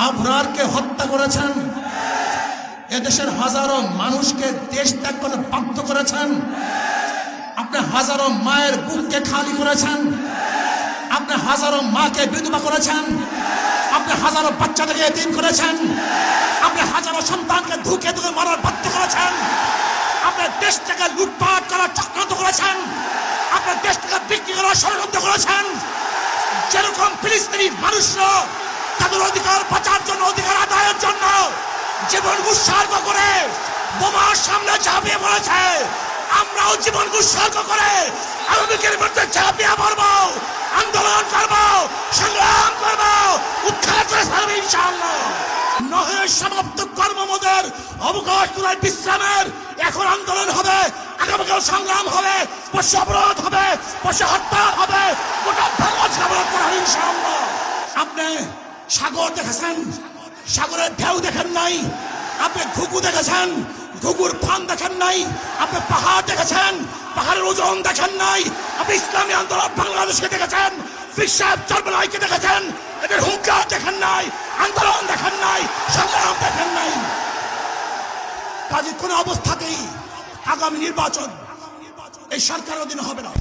আবরারকে হত্যা করেছেন, এদেশের হাজারো মানুষকে দেশ ত্যাগ করে বাধ্য করেছেন, আপনি হাজারো মায়ের বুককে খালি করেছেন, আপনি হাজারো মাকে বিধবা করেছেন, আপনি হাজারো বাচ্চাদেরকে এতিম করেছেন, আপনি হাজারো সন্তানকে ধুকে ধুকে মারার বাধ্য করেছেন, আপনি দেশ থেকে লুটপাট করার চক্রান্ত করেছেন, আপনি দেশ থেকে বিক্রি করার ষড়যন্ত্র করেছেন। যেরকম ফিলিস্তিনি মানুষরা তাদের অধিকার বাঁচার জন্য, অধিকার আদায়ের জন্য জীবন উৎসর্গ করে বোমার সামনে ঝাঁপিয়ে পড়েছে, আমরাও জীবন উৎসর্গ করে আওয়ামীদের বিরুদ্ধে ঝাঁপিয়ে পড়ব, আন্দোলন করব, সংগ্রাম করব, উদ্ধার করে ছাড়বে ইনশাআল্লাহ। নহে সমাপ্ত কর্মমোদের অবকাশ নয় বিশ্রামের, এখন আন্দোলন হবে, আগামীকাল সংগ্রাম হবে, পশু অবরোধ হবে, পশু হত্যা হবে, গোটা বাংলাদেশ অবরোধ করা হবে ইনশাআল্লাহ। আপনি সাগর দেখেছেন, সাগরের ঢেউ দেখেন নাই, আপনি ঘুঘু দেখেছেন, ঘুঘুর ফান দেখেন নাই, আপনি পাহাড় দেখেছেন, পাহাড়ের ওজন দেখেন নাই, আপনি ইসলামী আন্দোলন বাংলাদেশকে দেখেছেন, বিশ্বের চর্বনাইকে দেখেছেন, এদের হুঙ্কার দেখেন নাই, আন্দোলন দেখেন নাই, সংগ্রাম দেখেন নাই। কাজে কোনো অবস্থাতেই আগামী নির্বাচন এই সরকারের অধীনে হবে না।